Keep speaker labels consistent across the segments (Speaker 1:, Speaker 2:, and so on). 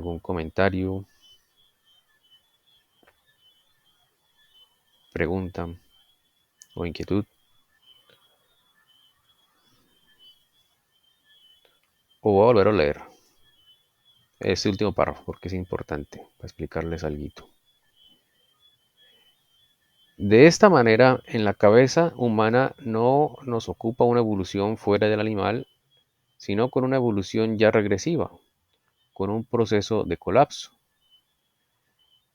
Speaker 1: ¿Algún comentario, pregunta o inquietud? O voy a volver a leer este último párrafo porque es importante para explicarles algo. De esta manera, en la cabeza humana no nos ocupa una evolución fuera del animal, sino con una evolución ya regresiva, con un proceso de colapso.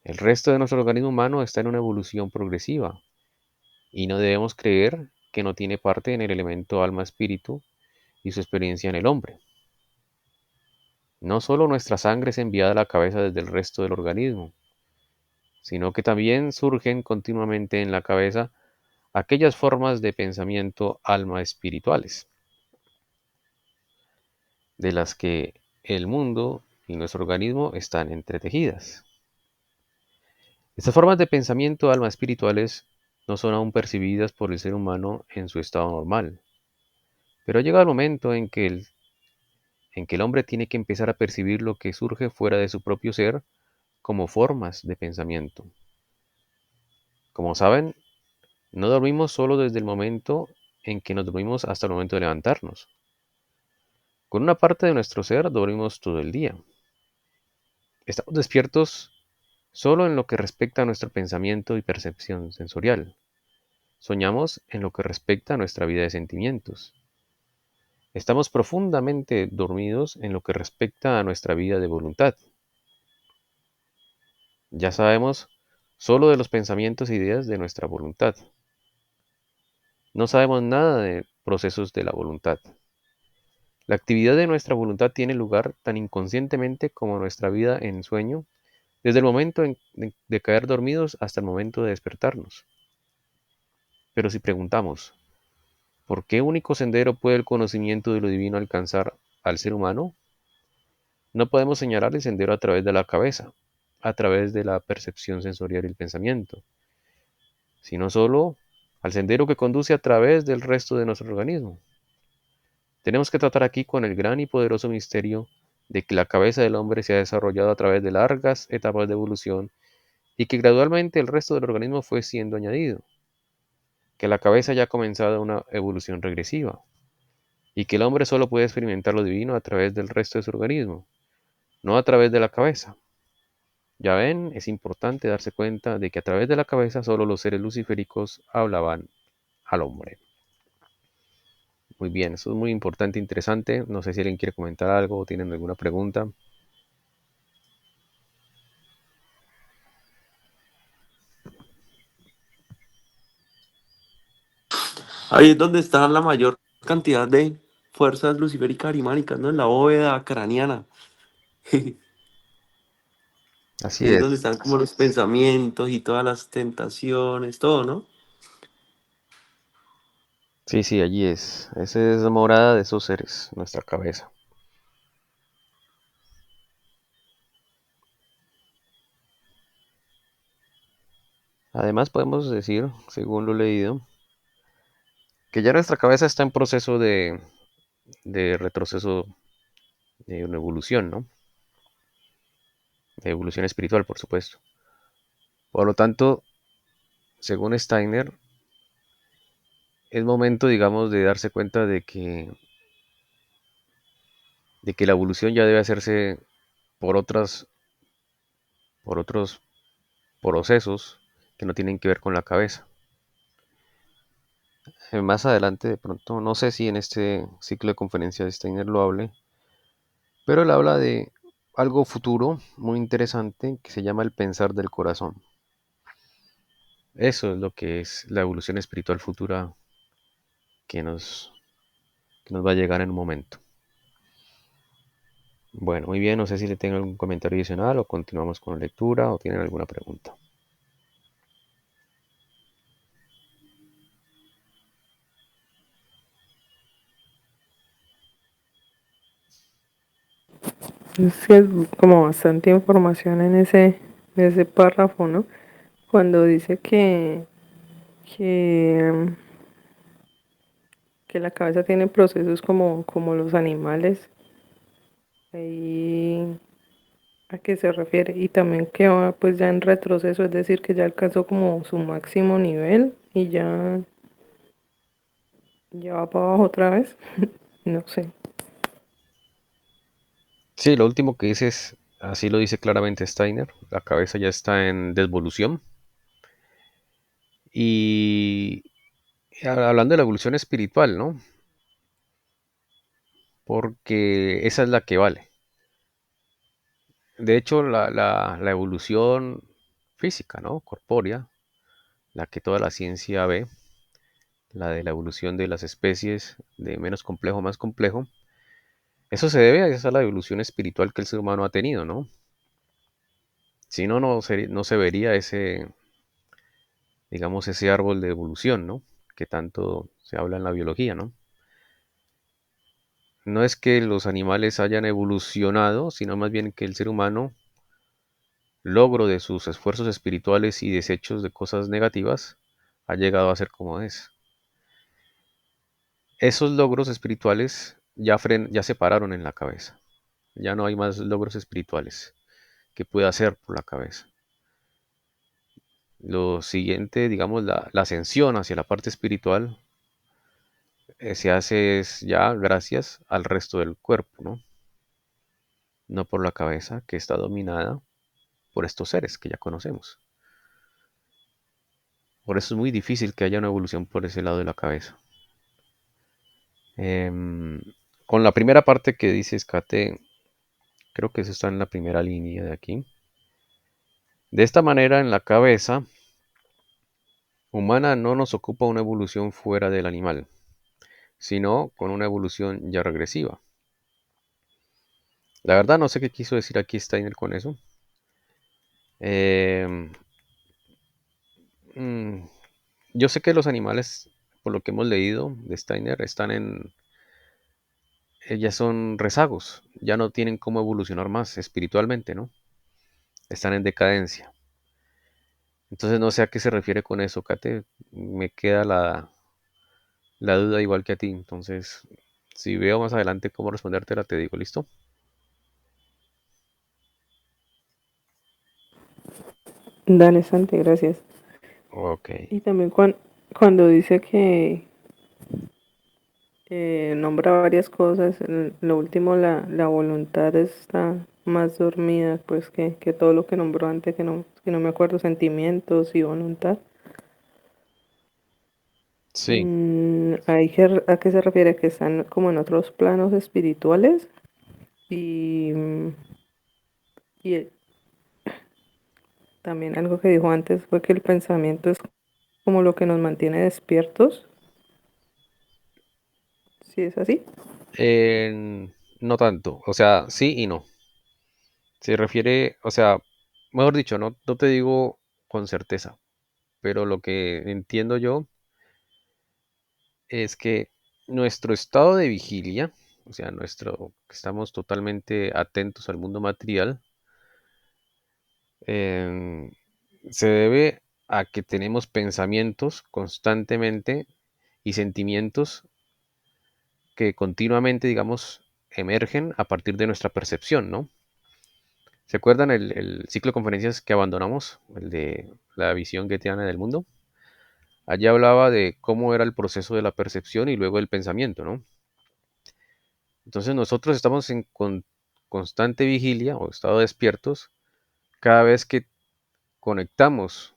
Speaker 1: El resto de nuestro organismo humano está en una evolución progresiva y no debemos creer que no tiene parte en el elemento alma-espíritu y su experiencia en el hombre. No solo nuestra sangre es enviada a la cabeza desde el resto del organismo, sino que también surgen continuamente en la cabeza aquellas formas de pensamiento alma espirituales, de las que el mundo y nuestro organismo están entretejidas. Estas formas de pensamiento alma espirituales no son aún percibidas por el ser humano en su estado normal, pero llega el momento en que el hombre tiene que empezar a percibir lo que surge fuera de su propio ser como formas de pensamiento. Como saben, no dormimos solo desde el momento en que nos dormimos hasta el momento de levantarnos. Con una parte de nuestro ser dormimos todo el día. Estamos despiertos solo en lo que respecta a nuestro pensamiento y percepción sensorial. Soñamos en lo que respecta a nuestra vida de sentimientos. Estamos profundamente dormidos en lo que respecta a nuestra vida de voluntad. Ya sabemos solo de los pensamientos e ideas de nuestra voluntad. No sabemos nada de procesos de la voluntad. La actividad de nuestra voluntad tiene lugar tan inconscientemente como nuestra vida en sueño, desde el momento de caer dormidos hasta el momento de despertarnos. Pero si preguntamos, ¿por qué único sendero puede el conocimiento de lo divino alcanzar al ser humano? No podemos señalar el sendero a través de la cabeza, a través de la percepción sensorial y el pensamiento, sino solo al sendero que conduce a través del resto de nuestro organismo. Tenemos que tratar aquí con el gran y poderoso misterio de que la cabeza del hombre se ha desarrollado a través de largas etapas de evolución y que gradualmente el resto del organismo fue siendo añadido, que la cabeza ya ha comenzado una evolución regresiva y que el hombre solo puede experimentar lo divino a través del resto de su organismo, no a través de la cabeza. Ya ven, es importante darse cuenta de que a través de la cabeza solo los seres luciféricos hablaban al hombre. Muy bien, eso es muy importante e interesante. No sé si alguien quiere comentar algo o tienen alguna pregunta.
Speaker 2: Ahí es donde está la mayor cantidad de fuerzas luciféricas arimánicas, ¿no? En la bóveda craneana.
Speaker 1: Así
Speaker 2: Ahí es
Speaker 1: es.
Speaker 2: donde están como los pensamientos y todas las tentaciones, todo, ¿no?
Speaker 1: Sí, sí, allí es. Esa es la morada de esos seres, nuestra cabeza. Además, podemos decir, según lo leído, que ya nuestra cabeza está en proceso de retroceso, de una evolución, ¿no? De evolución espiritual, por supuesto. Por lo tanto, según Steiner, es momento, digamos, de darse cuenta de que la evolución ya debe hacerse por por otros procesos que no tienen que ver con la cabeza. Más adelante, de pronto, no sé si en este ciclo de conferencias de Steiner lo hable, pero él habla de algo futuro muy interesante que se llama el pensar del corazón. Eso es lo que es la evolución espiritual futura que nos, que nos va a llegar en un momento. Bueno, muy bien, no sé si le tengo algún comentario adicional o continuamos con la lectura o tienen alguna pregunta.
Speaker 3: Es que es como bastante información en ese párrafo, ¿no? Cuando dice que, que la cabeza tiene procesos como los animales, ahí a qué se refiere y también que va pues ya en retroceso, es decir, que ya alcanzó como su máximo nivel y ya va para abajo otra vez. No sé.
Speaker 1: Sí, lo último que dices, así lo dice claramente Steiner, la cabeza ya está en desvolución. Y hablando de la evolución espiritual, ¿no? Porque esa es la que vale. De hecho, la evolución física, ¿no? Corpórea, la que toda la ciencia ve, la de la evolución de las especies de menos complejo a más complejo, eso se debe a esa la evolución espiritual que el ser humano ha tenido, ¿no? Si no, no se vería ese, digamos, ese árbol de evolución, ¿no? Que tanto se habla en la biología, ¿no? No es que los animales hayan evolucionado, sino más bien que el ser humano, logro de sus esfuerzos espirituales y desechos de cosas negativas, ha llegado a ser como es. Esos logros espirituales ya se pararon en la cabeza. Ya no hay más logros espirituales que pueda hacer por la cabeza. Lo siguiente, digamos, la ascensión hacia la parte espiritual se hace es ya gracias al resto del cuerpo, ¿no? No por la cabeza que está dominada por estos seres que ya conocemos. Por eso es muy difícil que haya una evolución por ese lado de la cabeza. Em, con la primera parte que dice Escate, creo que eso está en la primera línea de aquí. De esta manera, en la cabeza humana no nos ocupa una evolución fuera del animal, sino con una evolución ya regresiva. La verdad no sé qué quiso decir aquí Steiner con eso. Em, mm, yo sé que los animales, por lo que hemos leído de Steiner, ya son rezagos, ya no tienen cómo evolucionar más espiritualmente, ¿no? Están en decadencia. Entonces no sé a qué se refiere con eso, Kate. Me queda la duda igual que a ti. Entonces, si veo más adelante cómo respondértela, te digo, ¿listo?
Speaker 3: Dale, Santi, gracias.
Speaker 1: Ok.
Speaker 3: Y también cuando dice que nombra varias cosas, lo último, la voluntad está más dormida pues que todo lo que nombró antes, que no me acuerdo, sentimientos y voluntad.
Speaker 1: Sí.
Speaker 3: ¿A qué se refiere? Que están como en otros planos espirituales y, y también algo que dijo antes fue que el pensamiento es como lo que nos mantiene despiertos. ¿Sí es así?
Speaker 1: No tanto. O sea, sí y no. Se refiere, o sea, mejor dicho, no te digo con certeza, pero lo que entiendo yo es que nuestro estado de vigilia, o sea, que estamos totalmente atentos al mundo material, em, se debe a que tenemos pensamientos constantemente y sentimientos que continuamente, digamos, emergen a partir de nuestra percepción, ¿no? ¿Se acuerdan el ciclo de conferencias que abandonamos, el de la visión goetheana del mundo? Allí hablaba de cómo era el proceso de la percepción y luego el pensamiento, ¿no? Entonces nosotros estamos en constante vigilia o estado despiertos cada vez que conectamos,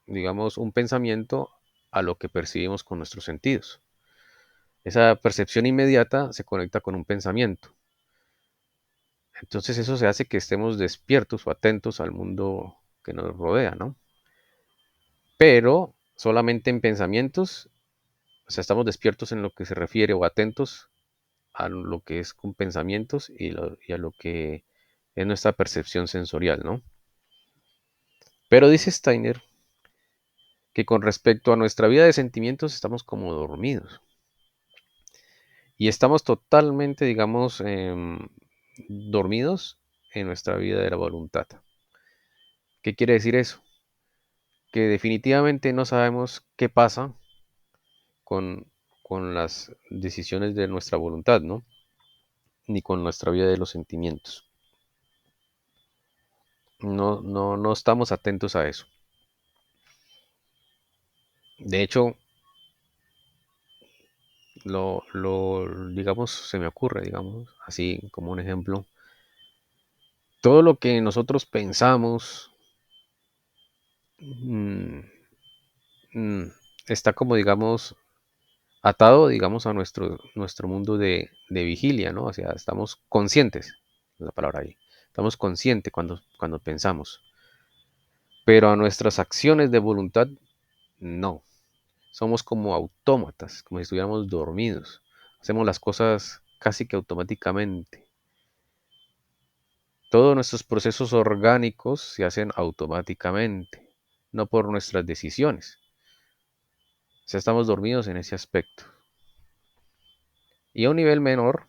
Speaker 1: digamos, un pensamiento a lo que percibimos con nuestros sentidos. Esa percepción inmediata se conecta con un pensamiento. Entonces eso se hace que estemos despiertos o atentos al mundo que nos rodea, ¿no? Pero solamente en pensamientos, o sea, estamos despiertos en lo que se refiere o atentos a lo que es con pensamientos y a lo que es nuestra percepción sensorial, ¿no? Pero dice Steiner que con respecto a nuestra vida de sentimientos estamos como dormidos y estamos totalmente, digamos, dormidos en nuestra vida de la voluntad. ¿Qué quiere decir eso? Que definitivamente no sabemos qué pasa con, con las decisiones de nuestra voluntad, ¿no? Ni con nuestra vida de los sentimientos. no estamos atentos a eso. De hecho, digamos, se me ocurre, digamos, así como un ejemplo, todo lo que nosotros pensamos mm, mm, está como, digamos, atado, digamos, a nuestro mundo de vigilia, ¿no? O sea, estamos conscientes, la palabra ahí, estamos conscientes cuando pensamos, pero a nuestras acciones de voluntad, no. Somos como autómatas, como si estuviéramos dormidos. Hacemos las cosas casi que automáticamente. Todos nuestros procesos orgánicos se hacen automáticamente, no por nuestras decisiones. O sea, estamos dormidos en ese aspecto. Y a un nivel menor,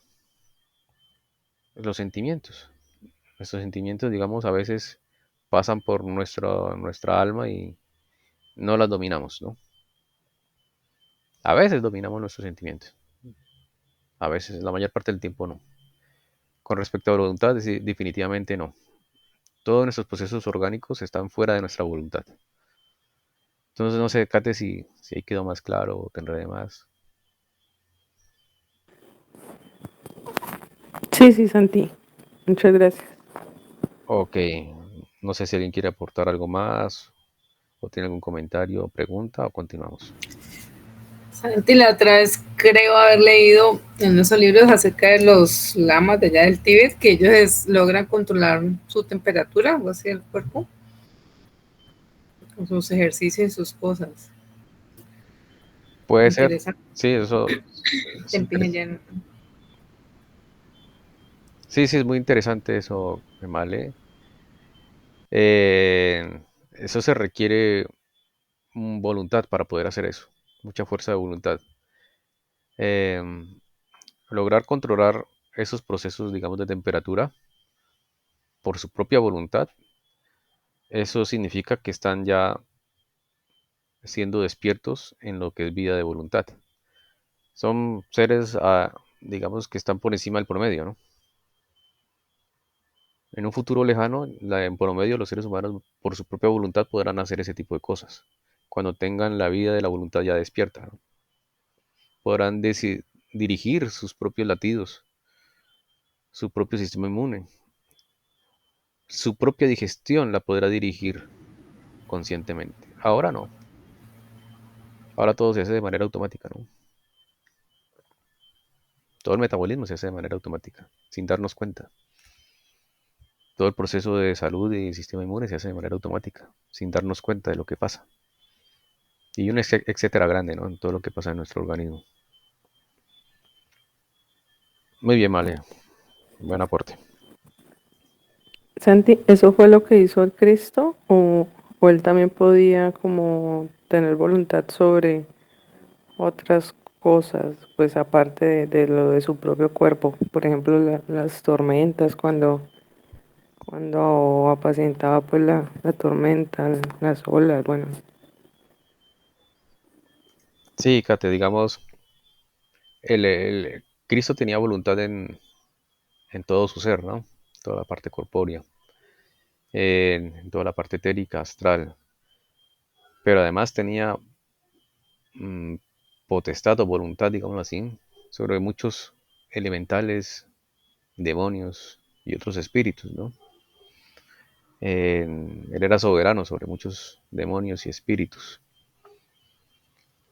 Speaker 1: los sentimientos. Nuestros sentimientos, digamos, a veces pasan por nuestra alma y no las dominamos, ¿no? A veces dominamos nuestros sentimientos. A veces, la mayor parte del tiempo no. Con respecto a la voluntad, definitivamente no. Todos nuestros procesos orgánicos están fuera de nuestra voluntad. Entonces, no sé, Kate, si ahí quedó más claro o tendré más.
Speaker 3: Sí, sí, Santi. Muchas gracias.
Speaker 1: Ok, no sé si alguien quiere aportar algo más o tiene algún comentario o pregunta o continuamos.
Speaker 4: Santi, la otra vez creo haber leído en esos libros acerca de los lamas de allá del Tíbet, que ellos logran controlar su temperatura o así el cuerpo con sus ejercicios y sus cosas.
Speaker 1: Puede ser,
Speaker 4: Interesante.
Speaker 1: sí, eso es sí, sí, es muy interesante eso, Male. Eso se requiere voluntad para poder hacer eso, mucha fuerza de voluntad. Em, Lograr controlar esos procesos, digamos, de temperatura por su propia voluntad, eso significa que están ya siendo despiertos en lo que es vida de voluntad. Son seres, digamos, que están por encima del promedio, ¿no? En un futuro lejano, en promedio, los seres humanos, por su propia voluntad, podrán hacer ese tipo de cosas. Cuando tengan la vida de la voluntad ya despierta, ¿no? Podrán dirigir sus propios latidos, su propio sistema inmune, su propia digestión la podrá dirigir conscientemente. Ahora no. Ahora todo se hace de manera automática, ¿no? Todo el metabolismo se hace de manera automática, sin darnos cuenta. Todo el proceso de salud y sistema inmune se hace de manera automática, sin darnos cuenta de lo que pasa. Y un etcétera grande, ¿no? En todo lo que pasa en nuestro organismo. Muy bien, Male. Buen aporte.
Speaker 3: Santi, ¿eso fue lo que hizo el Cristo o él también podía como tener voluntad sobre otras cosas, pues aparte de lo de su propio cuerpo? Por ejemplo, las tormentas, cuando apacentaba pues la tormenta, las olas, bueno.
Speaker 1: Sí, Kate, digamos, el Cristo tenía voluntad en todo su ser, ¿no? Toda la parte corpórea, en toda la parte etérica, astral. Pero además tenía mm, potestad o voluntad, digamos así, sobre muchos elementales, demonios y otros espíritus, ¿no? Él era soberano sobre muchos demonios y espíritus.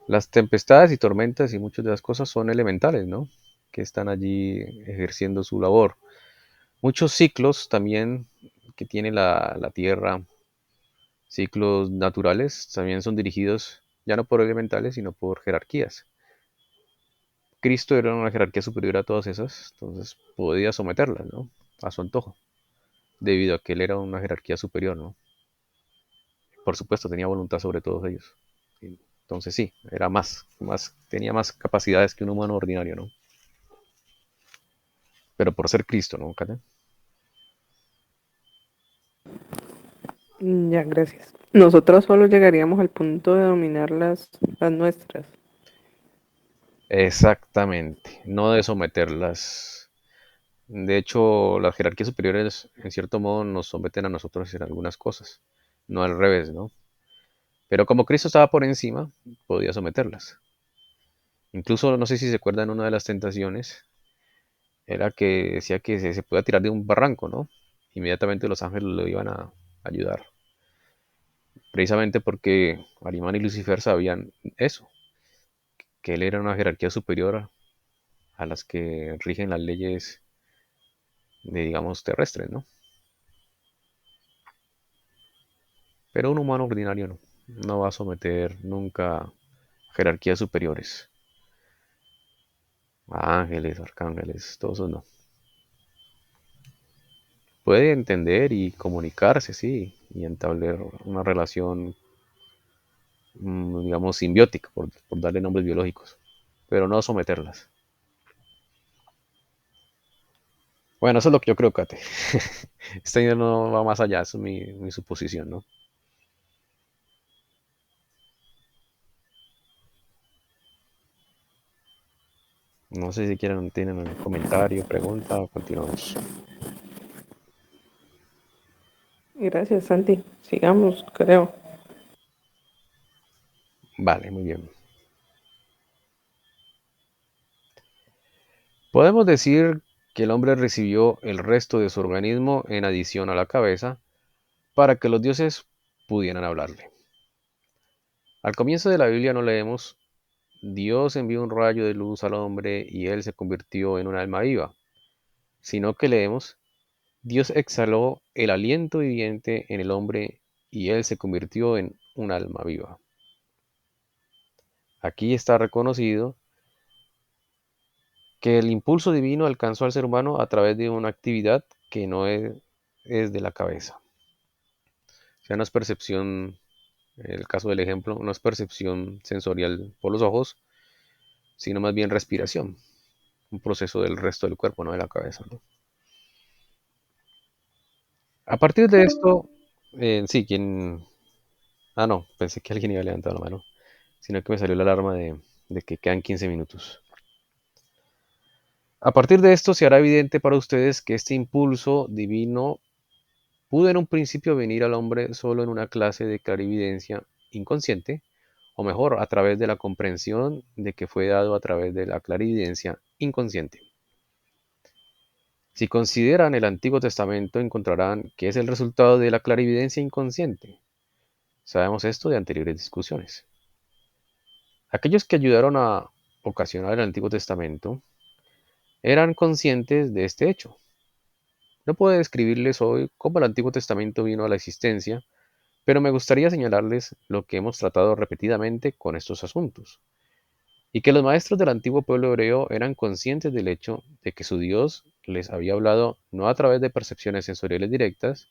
Speaker 1: Las tempestades y tormentas y muchas de las cosas son elementales, ¿no? Que están allí ejerciendo su labor. Muchos ciclos también que tiene la Tierra, ciclos naturales, también son dirigidos ya no por elementales, sino por jerarquías. Cristo era una jerarquía superior a todas esas, entonces podía someterlas, ¿no? A su antojo, debido a que él era una jerarquía superior, ¿no? Por supuesto, tenía voluntad sobre todos ellos. Entonces sí, era tenía más capacidades que un humano ordinario, ¿no? Pero por ser Cristo, ¿no, Karen?
Speaker 3: Ya, gracias. Nosotros solo llegaríamos al punto de dominar las nuestras.
Speaker 1: Exactamente, no de someterlas. De hecho, las jerarquías superiores en cierto modo nos someten a nosotros en algunas cosas, no al revés, ¿no? Pero como Cristo estaba por encima, podía someterlas. Incluso, no sé si se acuerdan, una de las tentaciones era que decía que se podía tirar de un barranco, ¿no? Inmediatamente los ángeles lo iban a ayudar. Precisamente porque Arimán y Lucifer sabían eso, que él era una jerarquía superior a las que rigen las leyes de, digamos, terrestres, ¿no? Pero un humano ordinario no va a someter nunca a jerarquías superiores, a ángeles, arcángeles, todos esos no. Puede entender y comunicarse, sí, y entablar una relación, digamos, simbiótica, por darle nombres biológicos, pero no someterlas. Bueno, eso es lo que yo creo, Kate. Esta idea no va más allá, eso es mi suposición, ¿no? No sé si tienen algún comentario, pregunta o continuamos.
Speaker 3: Gracias, Santi. Sigamos, creo.
Speaker 1: Vale, muy bien. Podemos decir que el hombre recibió el resto de su organismo en adición a la cabeza para que los dioses pudieran hablarle. Al comienzo de la Biblia no leemos: Dios envió un rayo de luz al hombre y él se convirtió en un alma viva, sino que leemos: Dios exhaló el aliento viviente en el hombre y él se convirtió en un alma viva. Aquí está reconocido que el impulso divino alcanzó al ser humano a través de una actividad que no es de la cabeza. O sea, no es percepción, en el caso del ejemplo, no es percepción sensorial por los ojos, sino más bien respiración, un proceso del resto del cuerpo, no de la cabeza, ¿no? A partir de esto, sí, quien... Ah, no, pensé que alguien iba a levantar la mano, sino que me salió la alarma de que quedan 15 minutos. A partir de esto se hará evidente para ustedes que este impulso divino pudo en un principio venir al hombre solo en una clase de clarividencia inconsciente, o mejor, a través de la comprensión de que fue dado a través de la clarividencia inconsciente. Si consideran el Antiguo Testamento, encontrarán que es el resultado de la clarividencia inconsciente. Sabemos esto de anteriores discusiones. Aquellos que ayudaron a ocasionar el Antiguo Testamento eran conscientes de este hecho. No puedo describirles hoy cómo el Antiguo Testamento vino a la existencia, pero me gustaría señalarles lo que hemos tratado repetidamente con estos asuntos, y que los maestros del antiguo pueblo hebreo eran conscientes del hecho de que su Dios les había hablado no a través de percepciones sensoriales directas,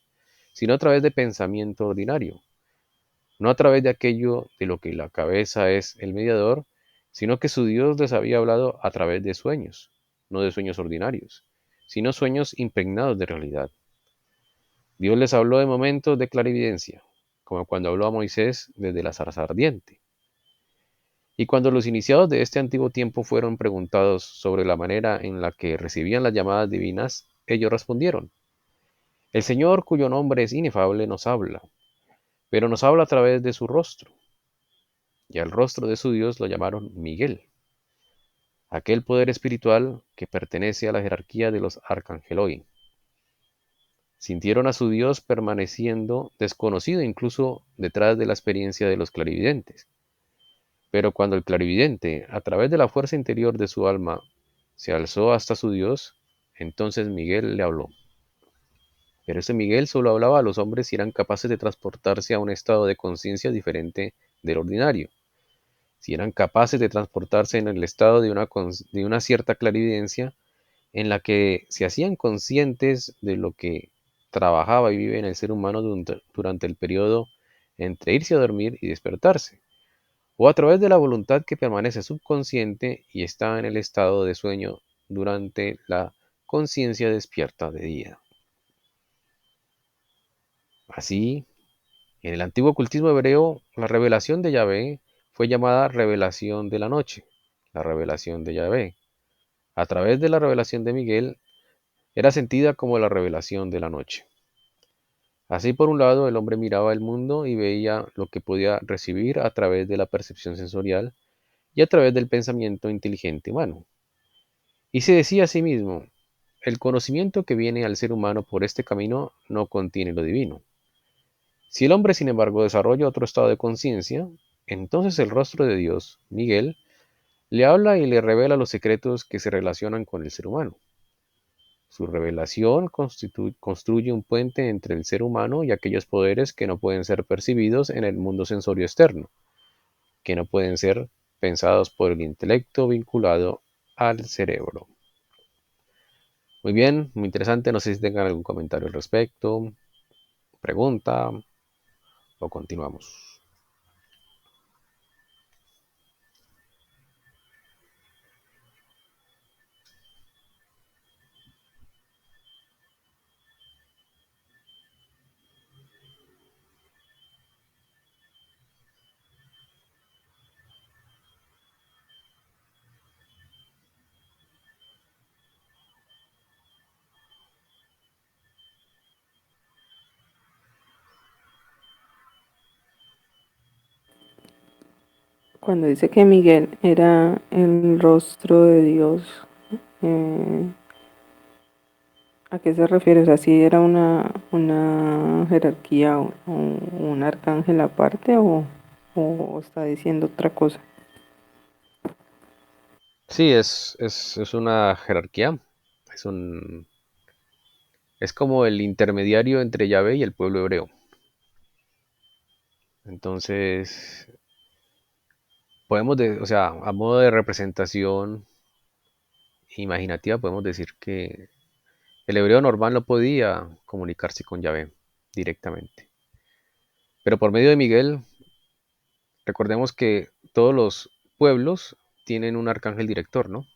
Speaker 1: sino a través de pensamiento ordinario, no a través de aquello de lo que la cabeza es el mediador, sino que su Dios les había hablado a través de sueños, no de sueños ordinarios, sino sueños impregnados de realidad. Dios les habló de momentos de clarividencia, como cuando habló a Moisés desde la zarza ardiente. Y cuando los iniciados de este antiguo tiempo fueron preguntados sobre la manera en la que recibían las llamadas divinas, ellos respondieron: El Señor, cuyo nombre es inefable, nos habla, pero nos habla a través de su rostro. Y al rostro de su Dios lo llamaron Miguel, aquel poder espiritual que pertenece a la jerarquía de los arcangeloi. Sintieron a su Dios permaneciendo desconocido incluso detrás de la experiencia de los clarividentes. Pero cuando el clarividente, a través de la fuerza interior de su alma, se alzó hasta su Dios, entonces Miguel le habló. Pero ese Miguel solo hablaba a los hombres si eran capaces de transportarse a un estado de conciencia diferente del ordinario, si eran capaces de transportarse en el estado de una cierta clarividencia en la que se hacían conscientes de lo que trabajaba y vive en el ser humano durante el periodo entre irse a dormir y despertarse, o a través de la voluntad que permanece subconsciente y está en el estado de sueño durante la conciencia despierta de día. Así, en el antiguo ocultismo hebreo, la revelación de Yahvé fue llamada revelación de la noche, la revelación de Yahvé. A través de la revelación de Miguel, Era sentida como la revelación de la noche. Así, por un lado, el hombre miraba el mundo y veía lo que podía recibir a través de la percepción sensorial y a través del pensamiento inteligente humano. Y se decía a sí mismo, el conocimiento que viene al ser humano por este camino no contiene lo divino. Si el hombre, sin embargo, desarrolla otro estado de conciencia, entonces el rostro de Dios, Miguel, le habla y le revela los secretos que se relacionan con el ser humano. Su revelación construye un puente entre el ser humano y aquellos poderes que no pueden ser percibidos en el mundo sensorio externo, que no pueden ser pensados por el intelecto vinculado al cerebro. Muy bien, muy interesante. No sé si tengan algún comentario al respecto, pregunta o continuamos.
Speaker 3: Cuando dice que Miguel era el rostro de Dios, eh, ¿a qué se refiere? O sea, ¿si era una jerarquía o un arcángel aparte o está diciendo otra cosa?
Speaker 1: Sí, es una jerarquía. Es un, es como el intermediario entre Yahvé y el pueblo hebreo. Entonces, o sea, a modo de representación imaginativa, podemos decir que el hebreo normal no podía comunicarse con Yahvé directamente. Pero por medio de Miguel, recordemos que todos los pueblos tienen un arcángel director, ¿no?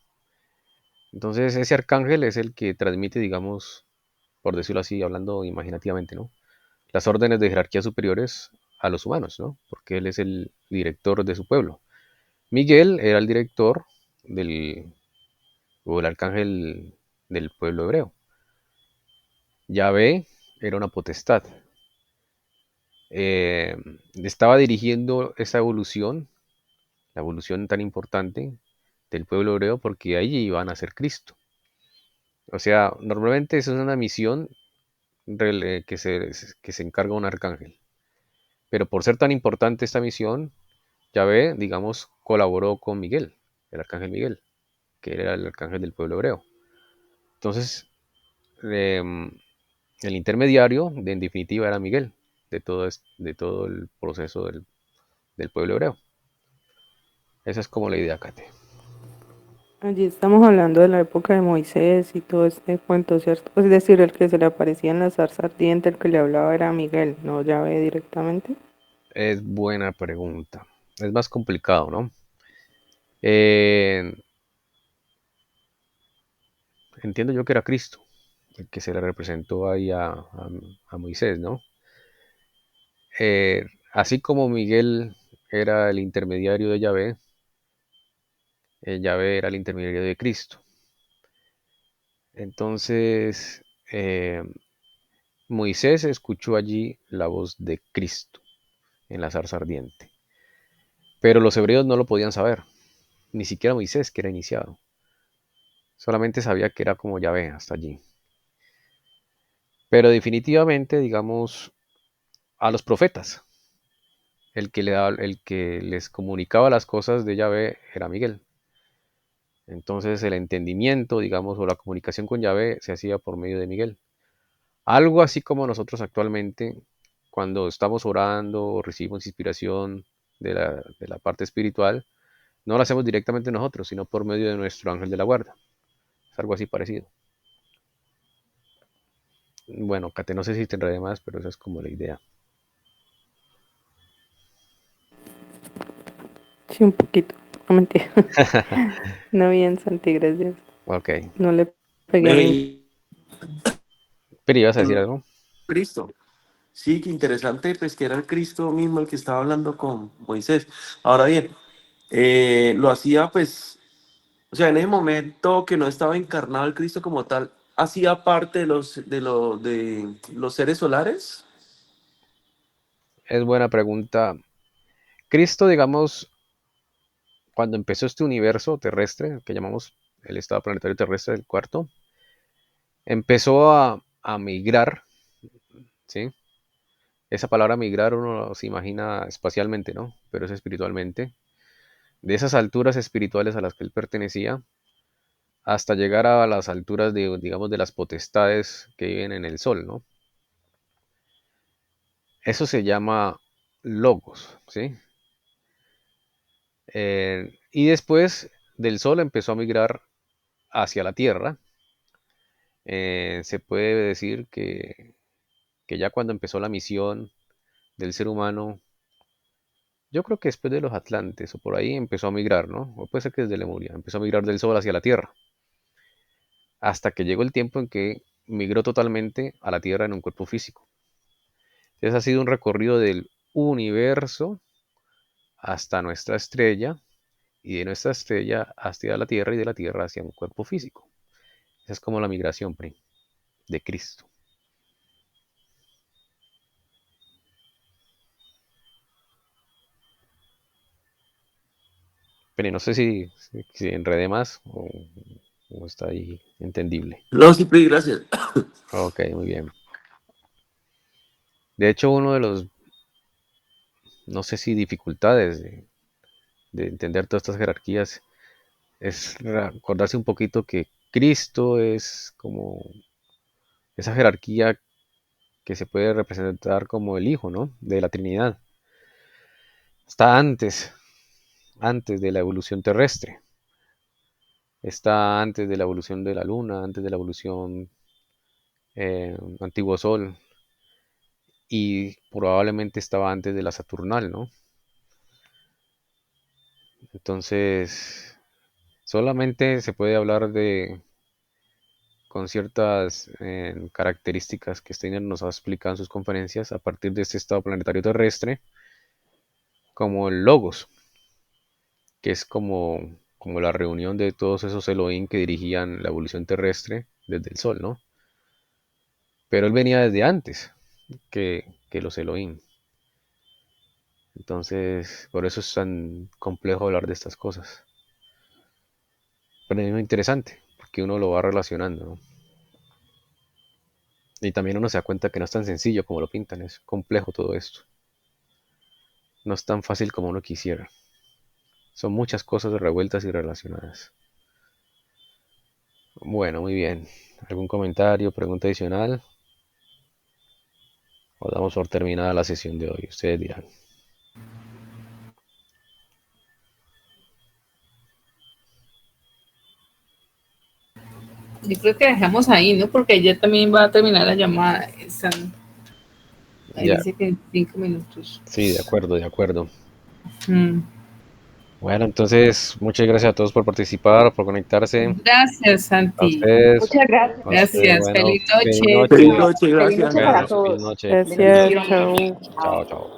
Speaker 1: Entonces, ese arcángel es el que transmite, digamos, por decirlo así, hablando imaginativamente, ¿no? Las órdenes de jerarquía superiores a los humanos, ¿no? Porque él es el director de su pueblo. Miguel era el director del, o el arcángel del pueblo hebreo. Yahvé era una potestad. Eh, Estaba dirigiendo esa evolución, la evolución tan importante del pueblo hebreo, porque ahí iban a ser Cristo. O sea, normalmente eso es una misión que se encarga un arcángel. Pero por ser tan importante esta misión, Yahvé, digamos, colaboró con Miguel, el arcángel Miguel, que era el arcángel del pueblo hebreo. Entonces, em, el intermediario, en definitiva, era Miguel, de todo el proceso del pueblo hebreo. Esa es como la idea, Kate.
Speaker 3: Allí estamos hablando de la época de Moisés y todo este cuento, ¿cierto? Es decir, el que se le aparecía en la zarza ardiente, el que le hablaba era Miguel, no Yahvé directamente.
Speaker 1: Es buena pregunta. Es más complicado, ¿no? Eh, Entiendo yo que era Cristo, el que se le representó ahí a Moisés, ¿no? Así como Miguel era el intermediario de Yahvé, Yahvé era el intermediario de Cristo. Entonces, Moisés escuchó allí la voz de Cristo en la zarza ardiente. Pero los hebreos no lo podían saber, ni siquiera Moisés, que era iniciado. Solamente sabía que era como Yahvé hasta allí. Pero definitivamente, digamos, a los profetas, el que les comunicaba las cosas de Yahvé era Miguel. Entonces el entendimiento, digamos, o la comunicación con Yahvé se hacía por medio de Miguel. Algo así como nosotros actualmente, cuando estamos orando o recibimos inspiración de la parte espiritual, no lo hacemos directamente nosotros, sino por medio de nuestro ángel de la guarda. Es algo así parecido. Bueno, Kate, no sé si te enredé más, pero esa es como la idea.
Speaker 3: Sí, un poquito, no mentira. No bien, Santi, gracias.
Speaker 1: Ok.
Speaker 3: No le pegué a mi...
Speaker 2: Ve,
Speaker 1: Pero ibas a decir algo.
Speaker 2: Cristo. Sí, qué interesante, pues que era el Cristo mismo el que estaba hablando con Moisés. Ahora bien, lo hacía pues, o sea, en ese momento que no estaba encarnado el Cristo como tal, hacía parte de los seres solares?
Speaker 1: Es buena pregunta. Cristo, digamos, cuando empezó este universo terrestre, que llamamos el estado planetario terrestre del cuarto, empezó a migrar, ¿sí? Esa palabra migrar uno se imagina espacialmente, ¿no? Pero es espiritualmente. De esas alturas espirituales a las que él pertenecía, hasta llegar a las alturas de, digamos, de las potestades que viven en el sol, ¿no? Eso se llama logos, ¿sí? Y después del sol empezó a migrar hacia la tierra. Se puede decir que ya cuando empezó la misión del ser humano, yo creo que después de los Atlantes o por ahí empezó a migrar, ¿no? O puede ser que desde Lemuria, empezó a migrar del sol hacia la tierra, hasta que llegó el tiempo en que migró totalmente a la tierra en un cuerpo físico. Entonces ha sido un recorrido del universo hasta nuestra estrella y de nuestra estrella hacia la tierra y de la tierra hacia un cuerpo físico. Esa es como la migración de Cristo. Pero no sé si enredé más o está ahí entendible.
Speaker 2: No, sí, Pri, gracias.
Speaker 1: Ok, muy bien. De hecho, uno de los, no sé si dificultades de entender todas estas jerarquías es acordarse un poquito que Cristo es como esa jerarquía que se puede representar como el Hijo, ¿no? De la Trinidad. Está antes de la evolución terrestre. Está antes de la evolución de la Luna, antes de la evolución antiguo Sol, y probablemente estaba antes de la Saturnal, ¿no? Entonces, solamente se puede hablar con ciertas características que Steiner nos ha explicado en sus conferencias a partir de este estado planetario terrestre, como el Logos, que es como la reunión de todos esos Elohim que dirigían la evolución terrestre desde el Sol, ¿no? Pero él venía desde antes que los Elohim. Entonces, por eso es tan complejo hablar de estas cosas. Pero es muy interesante, porque uno lo va relacionando, ¿no? Y también uno se da cuenta que no es tan sencillo como lo pintan, es complejo todo esto. No es tan fácil como uno quisiera. Son muchas cosas revueltas y relacionadas. Bueno, muy bien. ¿Algún comentario, pregunta adicional? O damos por terminada la sesión de hoy, ustedes dirán.
Speaker 4: Yo creo que dejamos ahí, ¿no? Porque ya también va a terminar la llamada. Ahí
Speaker 1: Ya,
Speaker 4: dice que en 5 minutos.
Speaker 1: sí, de acuerdo, de acuerdo.
Speaker 4: Mm.
Speaker 1: Bueno, entonces, muchas gracias a todos por participar, por conectarse.
Speaker 4: Gracias,
Speaker 1: A
Speaker 4: Santi.
Speaker 1: ustedes,
Speaker 5: Muchas gracias.
Speaker 1: a ustedes,
Speaker 4: Gracias.
Speaker 1: bueno,
Speaker 4: Feliz
Speaker 1: feliz
Speaker 4: noche.
Speaker 1: noche.
Speaker 2: Feliz noche,
Speaker 5: Feliz
Speaker 2: gracias.
Speaker 5: noche para
Speaker 1: Bueno, feliz
Speaker 5: todos.
Speaker 1: noche.
Speaker 3: Gracias,
Speaker 5: Bendiciones.
Speaker 3: chao.
Speaker 1: Chao, chao.